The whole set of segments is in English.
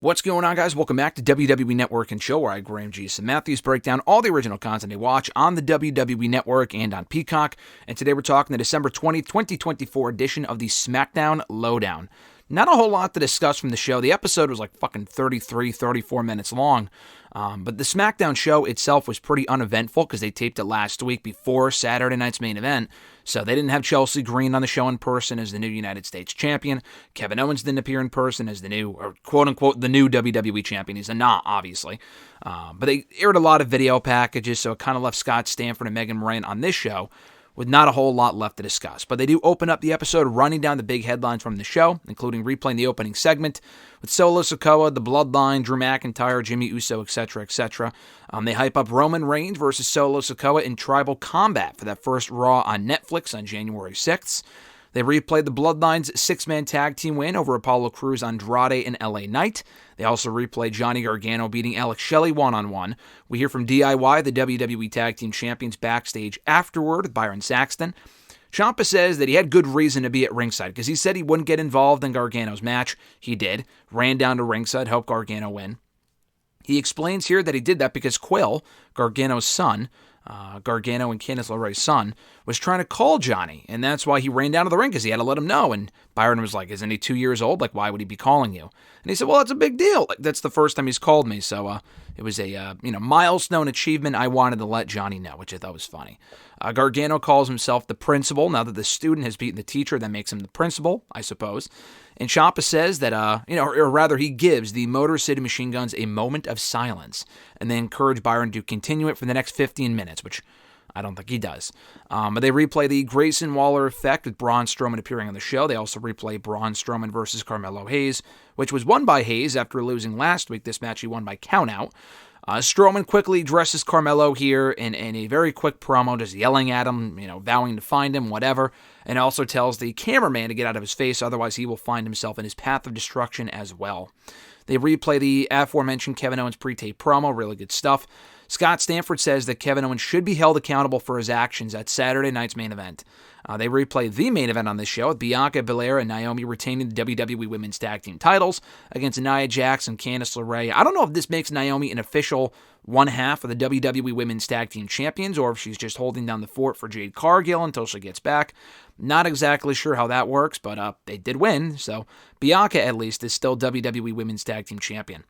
What's going on, guys? Welcome back to WWE Network and Show, where I, Graham G. Matthews, break down all the original content I watch on the WWE Network and on Peacock. And today we're talking the December 20th, 2024 edition of the SmackDown LowDown. Not a whole lot to discuss from the show. The episode was like fucking 33, 34 minutes long. But the SmackDown show itself was pretty uneventful because they taped it last week before Saturday night's main event. So they didn't have Chelsea Green on the show in person as the new United States champion. Kevin Owens didn't appear in person as the new, or quote-unquote, the new WWE champion. He's not, obviously. But they aired a lot of video packages, so it kind of left Scott Stanford and Megan Moran on this show with not a whole lot left to discuss. But they do open up the episode running down the big headlines from the show, including replaying the opening segment with Solo Sikoa, the Bloodline, Drew McIntyre, Jimmy Uso, etc., etc. They hype up Roman Reigns versus Solo Sikoa in Tribal Combat for that first Raw on Netflix on January 6th. They replayed the Bloodline's six-man tag team win over Apollo Crews, Andrade, and LA Knight. They also replayed Johnny Gargano beating Alex Shelley one-on-one. We hear from DIY, the WWE Tag Team Champions, backstage afterward with Byron Saxton. Ciampa says that he had good reason to be at ringside because he said he wouldn't get involved in Gargano's match. He did. Ran down to ringside, helped Gargano win. He explains here that he did that because Quill, Gargano's son, Gargano and Candice LeRae's son, was trying to call Johnny, and that's why he ran down to the ring, because he had to let him know. And Byron was like, isn't he 2 years old? Like, why would he be calling you? And he said, well, that's a big deal. Like, that's the first time he's called me, so it was a milestone achievement. I wanted to let Johnny know, which I thought was funny. Gargano calls himself the principal. Now that the student has beaten the teacher, that makes him the principal, I suppose. And Ciampa says that, or rather he gives the Motor City Machine Guns a moment of silence, and they encourage Byron to continue it for the next 15 minutes, which I don't think he does. But they replay the Grayson Waller effect with Braun Strowman appearing on the show. They also replay Braun Strowman versus Carmelo Hayes, which was won by Hayes after losing last week. This match he won by countout. Strowman quickly addresses Carmelo here in a very quick promo, just yelling at him, vowing to find him, whatever, and also tells the cameraman to get out of his face, otherwise he will find himself in his path of destruction as well. They replay the aforementioned Kevin Owens pre-tape promo, really good stuff. Scott Stanford says that Kevin Owens should be held accountable for his actions at Saturday night's main event. They replay the main event on this show with Bianca, Belair, and Naomi retaining the WWE Women's Tag Team titles against Nia Jax and Candice LeRae. I don't know if this makes Naomi an official one half of the WWE Women's Tag Team Champions, or if she's just holding down the fort for Jade Cargill until she gets back. Not exactly sure how that works, but they did win, so Bianca, at least, is still WWE Women's Tag Team Champion.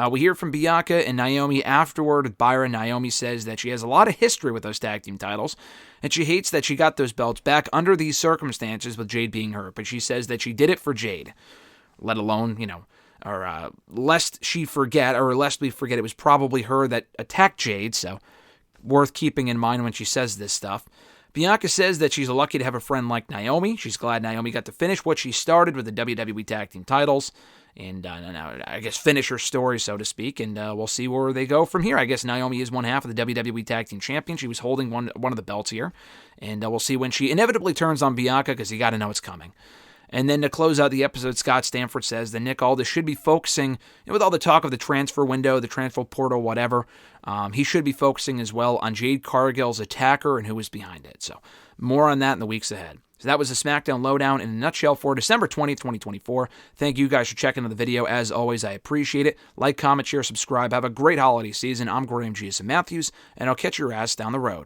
We hear from Bianca and Naomi afterward with Byron. Naomi says that she has a lot of history with those tag team titles, and she hates that she got those belts back under these circumstances with Jade being hurt, but she says that she did it for Jade, let alone, lest we forget it was probably her that attacked Jade, so worth keeping in mind when she says this stuff. Bianca says that she's lucky to have a friend like Naomi. She's glad Naomi got to finish what she started with the WWE Tag Team titles, and I guess finish her story, so to speak, and we'll see where they go from here. I guess Naomi is one half of the WWE Tag Team Champion. She was holding one of the belts here, and we'll see when she inevitably turns on Bianca, because you got to know it's coming. And then to close out the episode, Scott Stanford says that Nick Aldis should be focusing, with all the talk of the transfer window, the transfer portal, whatever, he should be focusing as well on Jade Cargill's attacker and who is behind it. So more on that in the weeks ahead. So that was the SmackDown Lowdown in a nutshell for December 20th, 2024. Thank you guys for checking out the video. As always, I appreciate it. Like, comment, share, subscribe. Have a great holiday season. I'm Graham G. Matthews, and I'll catch your ass down the road.